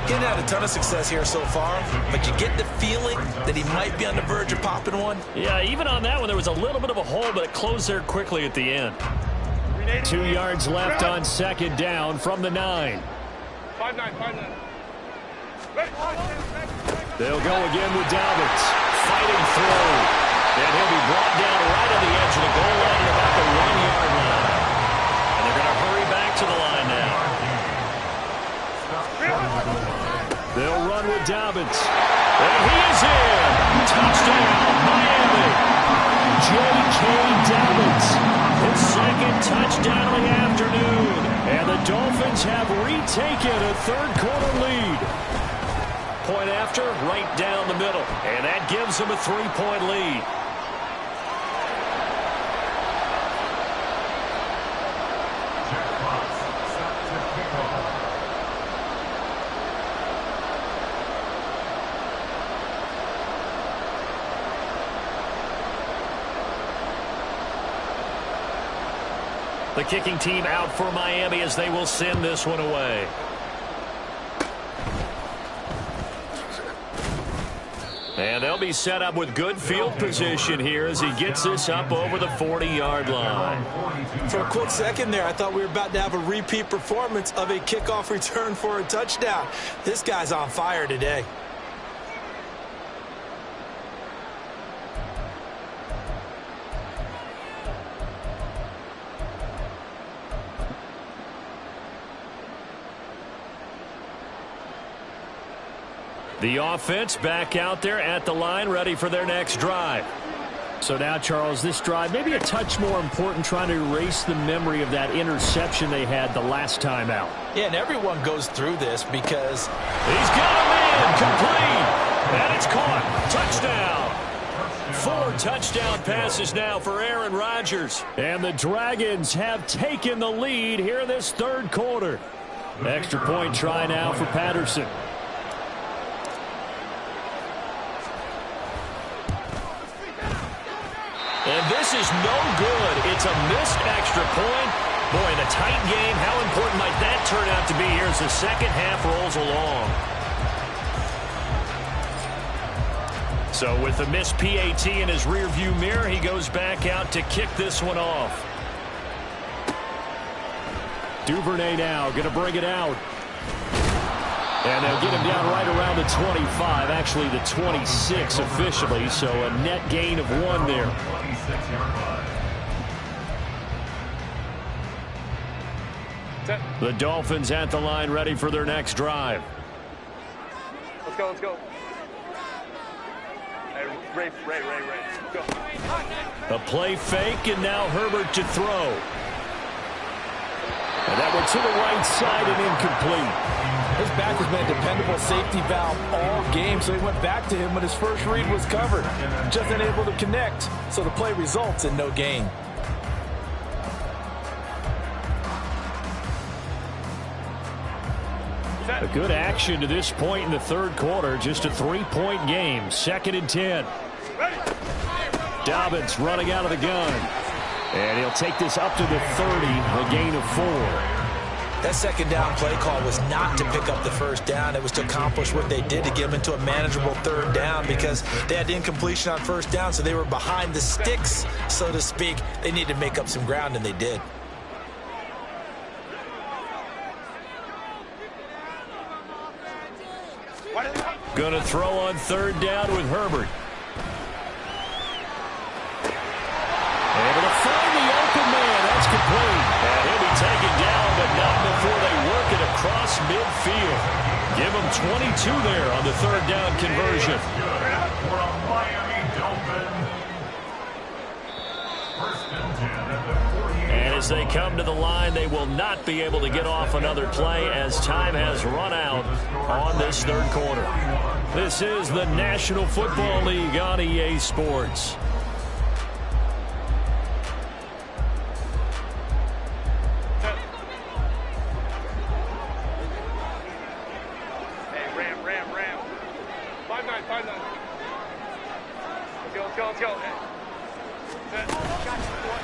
Getting had a ton of success here so far, but you get the feeling that he might be on the verge of popping one. Yeah, even on that one, there was a little bit of a hole, but it closed there quickly at the end. 2 yards left on 2nd down from the 9. 5-9. They'll go again with Dobbins. Fighting through. And he'll be brought down right on the edge of the goal line at about the 1-yard line. And they're going to hurry back to the line now. They'll run with Dobbins. And he is in. Touchdown, Miami. J.K. Dobbins. His 2nd touchdown of the afternoon. And the Dolphins have retaken a 3rd-quarter lead. Point after, right down the middle. And that gives them a 3-point lead. The kicking team out for Miami as they will send this one away. And they'll be set up with good field position here as he gets this up over the 40-yard line. For a quick second there, I thought we were about to have a repeat performance of a kickoff return for a touchdown. This guy's on fire today. The offense back out there at the line, ready for their next drive. So now, Charles, this drive may be a touch more important, trying to erase the memory of that interception they had the last time out. Yeah, and everyone goes through this because he's got a man complete, and it's caught. Touchdown. 4 touchdown passes now for Aaron Rodgers. And the Dragons have taken the lead here in this 3rd quarter. Extra point try now for Patterson. And this is no good. It's a missed extra point. Boy, in a tight game, how important might that turn out to be here as the 2nd half rolls along? So with the missed PAT in his rearview mirror, he goes back out to kick this one off. Duvernay now going to bring it out. And they'll get him down right around the 25, actually the 26 officially, so a net gain of 1 there. The Dolphins at the line, ready for their next drive. Let's go. Hey, Ray. Go. A play fake, and now Herbert to throw. And that one to the right side and incomplete. His back has been a dependable safety valve all game, so he went back to him when his first read was covered. Just unable to connect, so the play results in no gain. A good action to this point in the 3rd quarter. Just a 3-point game. 2nd and 10. Dobbins running out of the gun. And he'll take this up to the 30, a gain of 4. That 2nd down play call was not to pick up the 1st down. It was to accomplish what they did to get them into a manageable 3rd down because they had incompletion on 1st down, so they were behind the sticks, so to speak. They needed to make up some ground, and they did. Going to throw on 3rd down with Herbert. Able to find the open man. That's complete. And he'll be taken down, but not before they work it across midfield. Give him 22 there on the 3rd down conversion. For a Miami Dolphin. 1st and 10 at the 48. And as they come to the line, they will not be able to get off another play as time has run out on this 3rd quarter. This is the National Football League on EA Sports.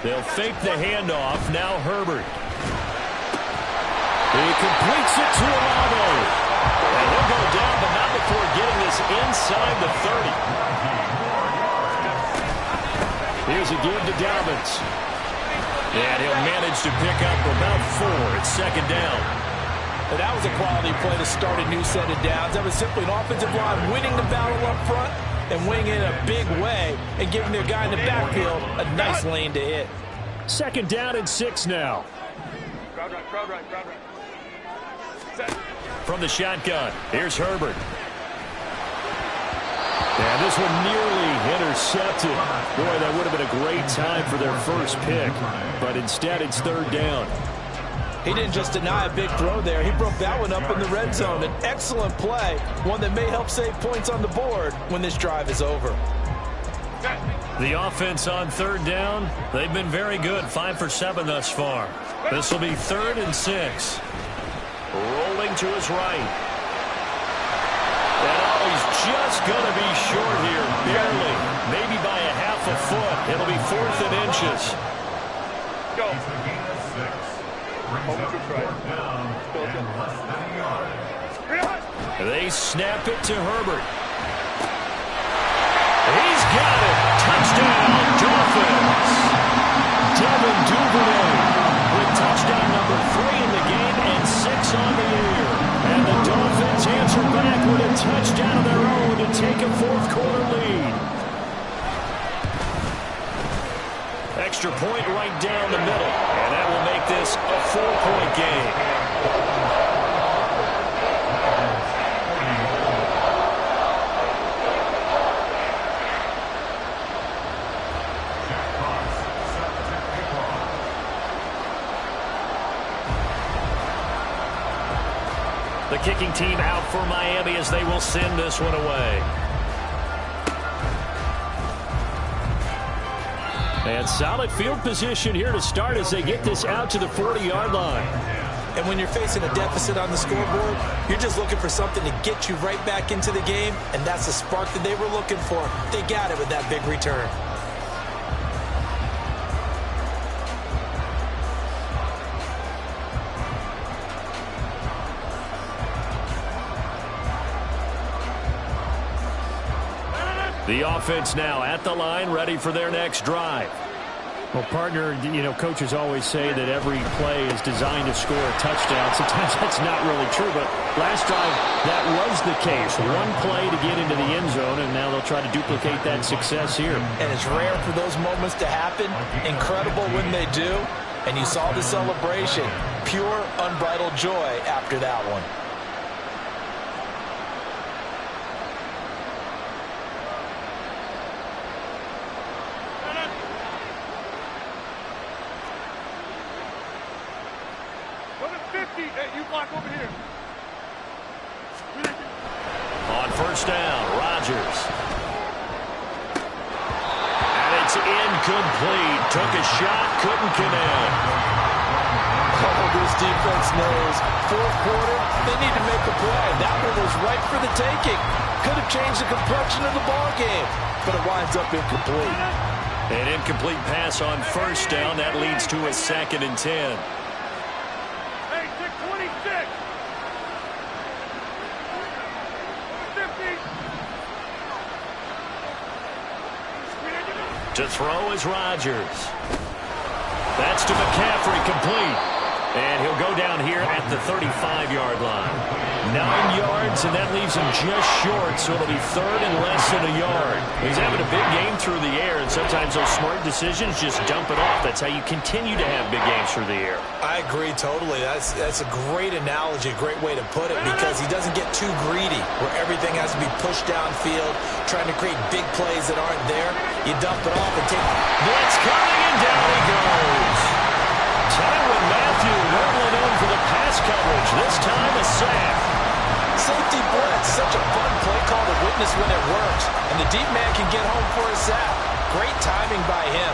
They'll fake the handoff. Now Herbert. He completes it to Olave. And he'll go down, but not before getting this inside the 30. Here's a give to Dobbins. And he'll manage to pick up about 4. It's second down. And that was a quality play to start a new set of downs. That was simply an offensive line winning the battle up front and winning it in a big way and giving their guy in the backfield a nice lane to hit. Second down and 6 now. Crowd right. Set. From the shotgun, here's Herbert. And this one nearly intercepted. Boy, that would have been a great time for their first pick. But instead, it's third down. He didn't just deny a big throw there. He broke that one up in the red zone. An excellent play, one that may help save points on the board when this drive is over. The offense on third down, they've been very good, 5 for 7 thus far. This will be 3rd and 6. Rolling to his right. And he's just going to be short here, barely. Maybe by a half a foot. It'll be 4th and inches. Go. They snap it to Herbert. He's got it. Touchdown, Dolphins. Devin Duvernay with touchdown number 3 in the game and 6 on the year. And the Dolphins answer back with a touchdown of their own to take a fourth-quarter lead. Extra point right down the middle, and that will make this a 4-point game. The kicking team out for Miami as they will send this one away. And solid field position here to start as they get this out to the 40-yard line. And when you're facing a deficit on the scoreboard, you're just looking for something to get you right back into the game, and that's the spark that they were looking for. They got it with that big return. The offense now at the line, ready for their next drive. Well, partner, coaches always say that every play is designed to score a touchdown. Sometimes that's not really true, but last drive, that was the case. One play to get into the end zone, and now they'll try to duplicate that success here. And it's rare for those moments to happen. Incredible when they do. And you saw the celebration. Pure, unbridled joy after that one. Over here. On first down, Rodgers. And it's incomplete. Took a shot, couldn't connect. Oh, this defense knows. Fourth quarter, they need to make a play. That one was right for the taking. Could have changed the complexion of the ball game, but it winds up incomplete. An incomplete pass on first down. That leads to a 2nd and 10. To throw is Rodgers. That's to McCaffrey, complete. And he'll go down here at the 35-yard line. 9 yards, and that leaves him just short, so it'll be 3rd and less than a yard. He's having a big game through the air, and sometimes those smart decisions just dump it off. That's how you continue to have big games through the air. I agree totally. That's a great analogy, a great way to put it, because he doesn't get too greedy where everything has to be pushed downfield, trying to create big plays that aren't there. You dump it off and take... Blitz coming, and down he goes. Tyrann Mathieu rolling in for the pass coverage. This time a sack. Safety blitz, such a fun play call to witness when it works. And the deep man can get home for a sack. Great timing by him.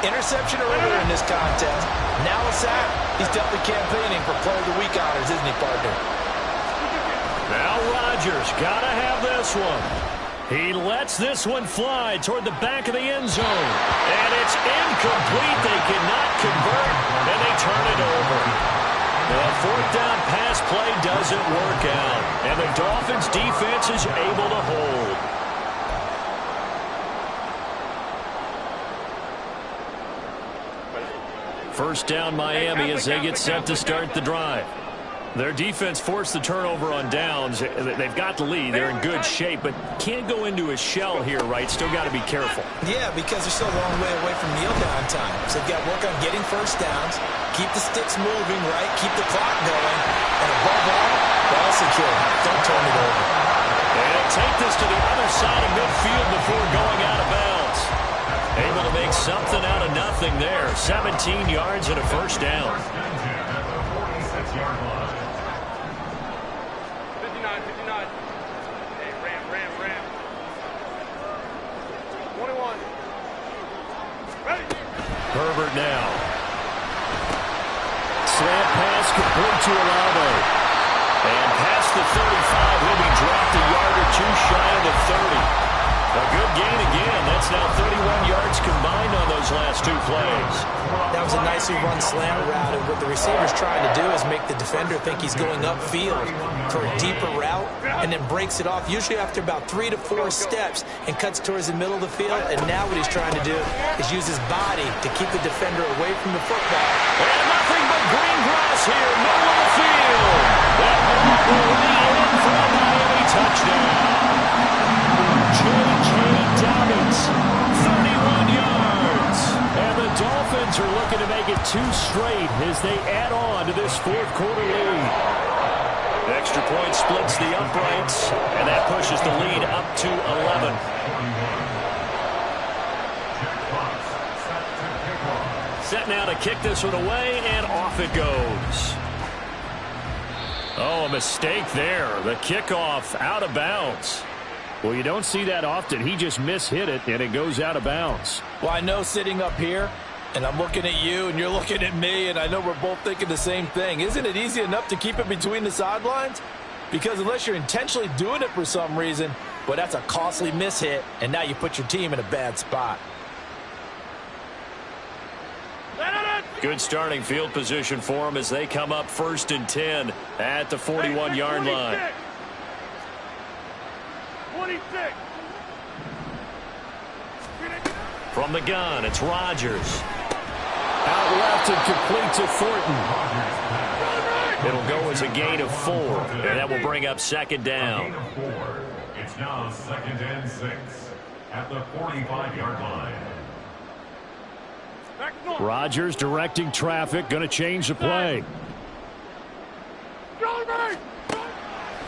Interception earlier in this contest. Now a sack. He's definitely campaigning for Player of the Week honors, isn't he, partner? Now Rodgers got to have this one. He lets this one fly toward the back of the end zone. And it's incomplete. They cannot convert, and they turn it over. The fourth down pass play doesn't work out, and the Dolphins' defense is able to hold. First down Miami as they get set to start the drive. Their defense forced the turnover on downs. They've got the lead. They're in good shape, but can't go into a shell here, right? Still got to be careful. Yeah, because they're still a long way away from kneel down time. So they've got to work on getting first downs, keep the sticks moving, right? Keep the clock going. And above all, ball secure. Don't turn it over. And take this to the other side of midfield before going out of bounds. Able to make something out of nothing there. 17 yards and a first down. 59. Hey, ram. 21. Ready. Herbert now. Slant pass complete to Olave. And past the 35, he'll be dropped a yard or two shy of the 30. A good gain again. That's now 31 yards combined on those last two plays. That was a nicely run slant route, and what the receiver's trying to do is make the defender think he's going upfield for a deeper route, and then breaks it off, usually after about 3 to 4 steps, and cuts towards the middle of the field. And now what he's trying to do is use his body to keep the defender away from the football. And nothing but green grass here, middle of the field. That ball will be in for a Miami touchdown. J.J. Dobbins, 31 yards. And the Dolphins are looking to make it 2 straight as they add on to this fourth quarter lead. Extra point splits the uprights, and that pushes the lead up to 11. Set now to kick this one away, and off it goes. Oh, a mistake there. The kickoff out of bounds. Well, you don't see that often. He just mishit it, and it goes out of bounds. Well, I know sitting up here, and I'm looking at you, and you're looking at me, and I know we're both thinking the same thing. Isn't it easy enough to keep it between the sidelines? Because unless you're intentionally doing it for some reason, well, that's a costly mishit, and now you put your team in a bad spot. Good starting field position for them as they come up 1st and 10 at the 41-yard line. 26. From the gun, it's Rodgers. Out left and complete to Thornton. It'll go as a gain of 4, and that will bring up 2nd down. It's now 2nd and 6 at the 45-yard line. Rodgers directing traffic, going to change the play.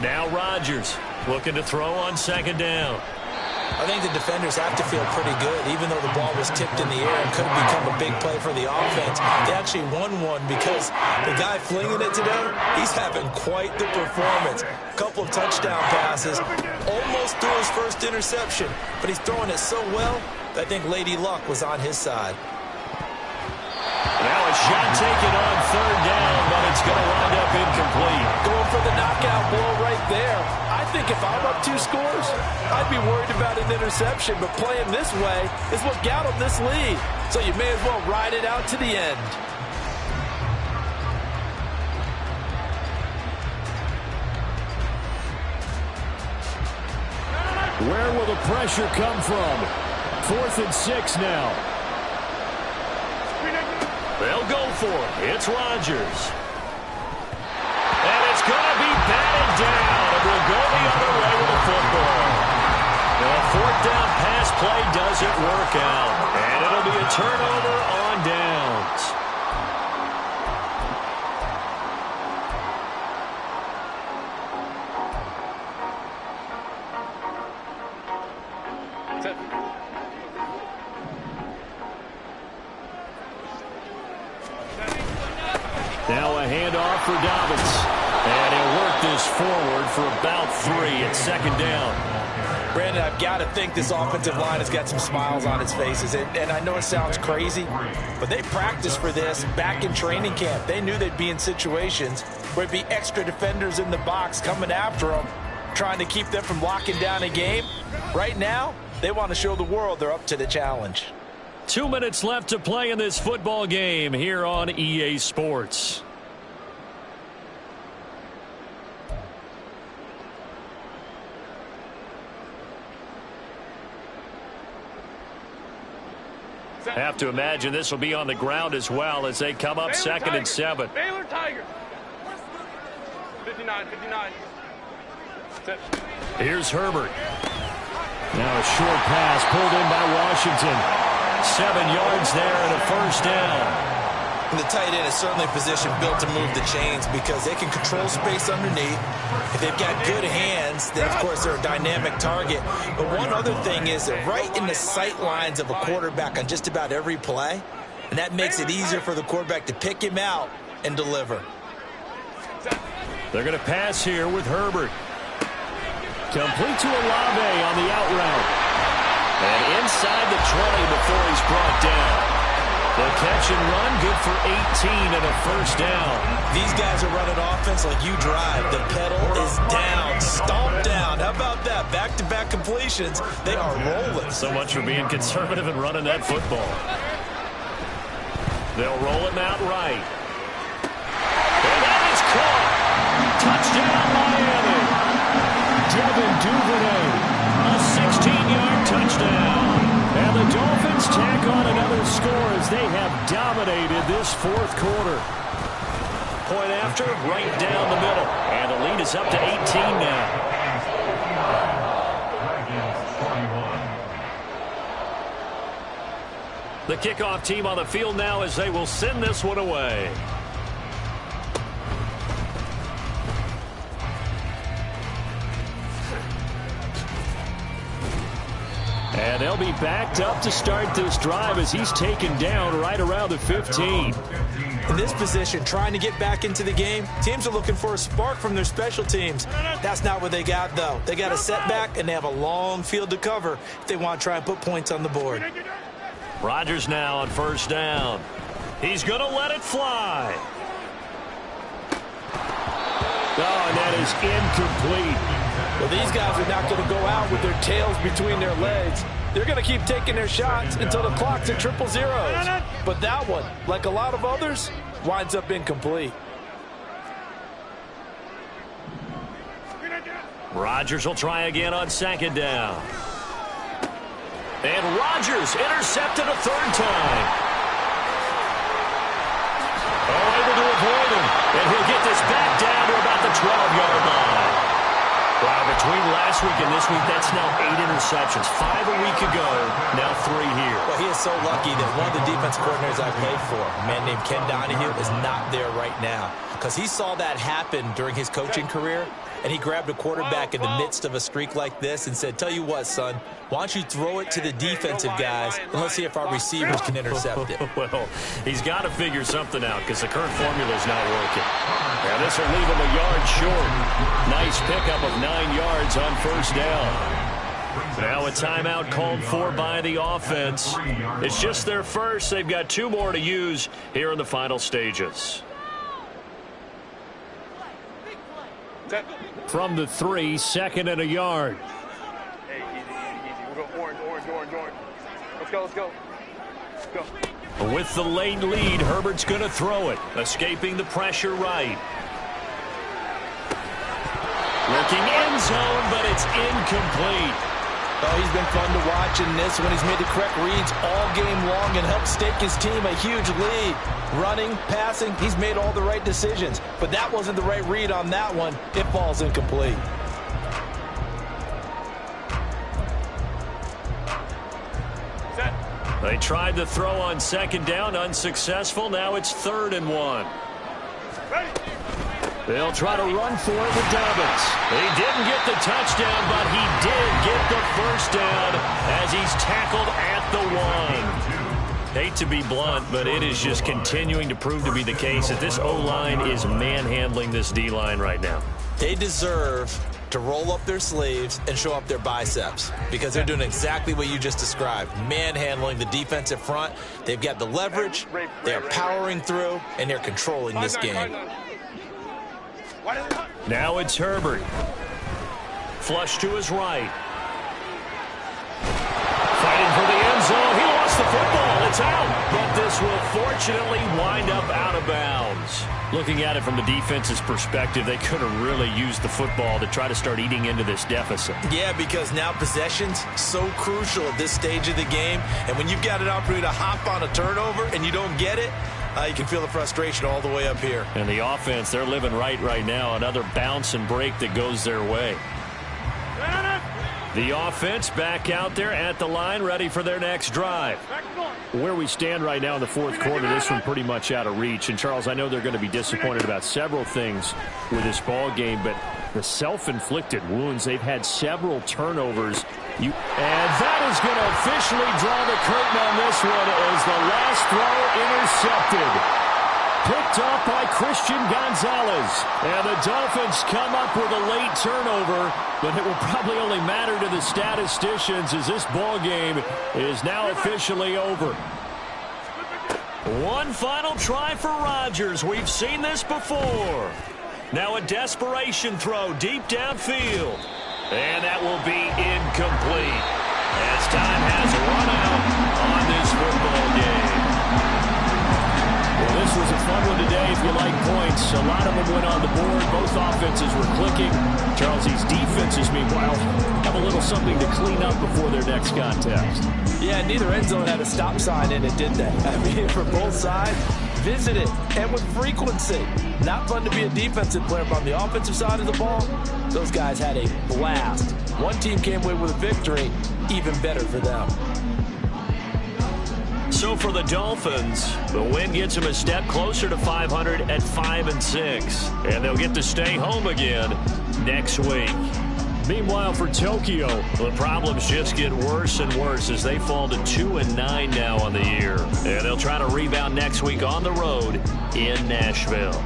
Now Rodgers looking to throw on 2nd down. I think the defenders have to feel pretty good, even though the ball was tipped in the air and could have become a big play for the offense. They actually won one because the guy flinging it today, he's having quite the performance. A couple of touchdown passes, almost threw his first interception, but he's throwing it so well that I think Lady Luck was on his side. Now a shot taken on 3rd down, but it's going to wind up incomplete. Going for the knockout blow right there. I think if I'm up 2 scores, I'd be worried about an interception, but playing this way is what got them this lead. So you may as well ride it out to the end. Where will the pressure come from? 4th and 6 now. They'll go for it. It's Rodgers. And it's going to be batted down. And we'll go the other way with the football. The 4th down pass play doesn't work out. And it'll be a turnover on downs. Now a handoff for Dobbins. And he'll work this forward for about 3 at 2nd down. Brandon, I've got to think this offensive line has got some smiles on its faces. And I know it sounds crazy, but they practiced for this back in training camp. They knew they'd be in situations where it'd be extra defenders in the box coming after them. trying to keep them from locking down a game. Right now, they want to show the world they're up to the challenge. 2 minutes left to play in this football game here on EA Sports. Have to imagine this will be on the ground as well as they come up Baylor 2nd and 7. Baylor Tigers. 59, 59. Here's Herbert. Now a short pass pulled in by Washington. 7 yards there and a first down. And the tight end is certainly a position built to move the chains because they can control space underneath. If they've got good hands, then, of course, they're a dynamic target. But one other thing is that right in the sight lines of a quarterback on just about every play, and that makes it easier for the quarterback to pick him out and deliver. They're going to pass here with Herbert. Complete to Olave on the out route. And inside the 20 before he's brought down. The catch and run, good for 18 and a first down. These guys are running offense like you drive. The pedal is down, stomped down. How about that? Back-to-back completions. They are rolling. So much for being conservative and running that football. They'll roll him out right. And that is caught. Touchdown, Miami. Devin Duvernay, a 16-yard touchdown. And the Dolphins tack on another score as they have dominated this fourth quarter. Point after, right down the middle. And the lead is up to 18 now. The kickoff team on the field now as they will send this one away. And they'll be backed up to start this drive as he's taken down right around the 15. In this position, trying to get back into the game, teams are looking for a spark from their special teams. That's not what they got, though. They got a setback, and they have a long field to cover if they want to try and put points on the board. Rodgers now on first down. He's going to let it fly. Oh, and that is incomplete. Well, these guys are not going to go out with their tails between their legs. They're going to keep taking their shots until the clock's at 000. But that one, like a lot of others, winds up incomplete. Rodgers will try again on second down. And Rodgers intercepted a third time. Oh, able to avoid him. And he'll get this back down to about the 12-yard line. Wow, between last week and this week, that's now 8 interceptions. 5 a week ago, now 3 here. Well, he is so lucky that one of the defense coordinators I played for, a man named Ken Donahue, is not there right now. Because he saw that happen during his coaching career, and he grabbed a quarterback in the midst of a streak like this and said, tell you what, son, why don't you throw it to the defensive guys, and let's see if our receivers can intercept it. Well, he's got to figure something out because the current formula is not working. Now this will leave him a yard short. Nice pickup of 9 yards on first down. Now a timeout called for by the offense. It's just their first. They've got 2 more to use here in the final stages. From the 3, second and a yard. Hey, easy. We'll go orange. Let's go. With the late lead, Herbert's going to throw it. Escaping the pressure right. Looking end zone, but it's incomplete. Oh, he's been fun to watch in this when he's made the correct reads all game long and helped stake his team a huge lead. Running, passing, he's made all the right decisions. But that wasn't the right read on that one. It falls incomplete. They tried the throw on second down, unsuccessful. Now it's 3rd and 1. They'll try to run for it with Dobbins. He didn't get the touchdown, but he did get the first down as he's tackled at the 1. Hate to be blunt, but it is just continuing to prove to be the case that this O-line is manhandling this D-line right now. They deserve to roll up their sleeves and show up their biceps because they're doing exactly what you just described, manhandling the defensive front. They've got the leverage, they're powering through, and they're controlling this game. Now it's Herbert. Flush to his right. Fighting for the end zone. He lost the football. It's out. But this will fortunately wind up out of bounds. Looking at it from the defense's perspective, they could have really used the football to try to start eating into this deficit. Yeah, because now possession's so crucial at this stage of the game. And when you've got an opportunity to hop on a turnover and you don't get it, you can feel the frustration all the way up here. And the offense, they're living right now. Another bounce and break that goes their way. The offense back out there at the line, ready for their next drive. Where we stand right now in the fourth quarter, this one pretty much out of reach. And, Charles, I know they're going to be disappointed about several things with this ball game, but the self-inflicted wounds, they've had several turnovers. And that is going to officially draw the curtain on this one as the last throw intercepted. Picked off by Christian Gonzalez. And the Dolphins come up with a late turnover, but it will probably only matter to the statisticians as this ball game is now officially over. One final try for Rodgers. We've seen this before. Now a desperation throw deep downfield. And that will be incomplete as time has run out on this football game. Well, this was a fun one today if you like points. A lot of them went on the board. Both offenses were clicking. Charles, these defenses, meanwhile, have a little something to clean up before their next contest. Yeah, neither end zone had a stop sign in it, did they? I mean, for both sides, visit it, and with frequency. Not fun to be a defensive player, but on the offensive side of the ball, those guys had a blast. One team came away with a victory, even better for them. So for the Dolphins, the win gets them a step closer to 500 at 5-6. And they'll get to stay home again next week. Meanwhile, for Tokyo, the problems just get worse and worse as they fall to 2-9 now on the year. And they'll try to rebound next week on the road in Nashville.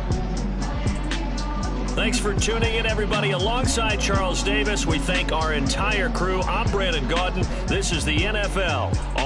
Thanks for tuning in, everybody. Alongside Charles Davis, we thank our entire crew. I'm Brandon Gaudin. This is the NFL.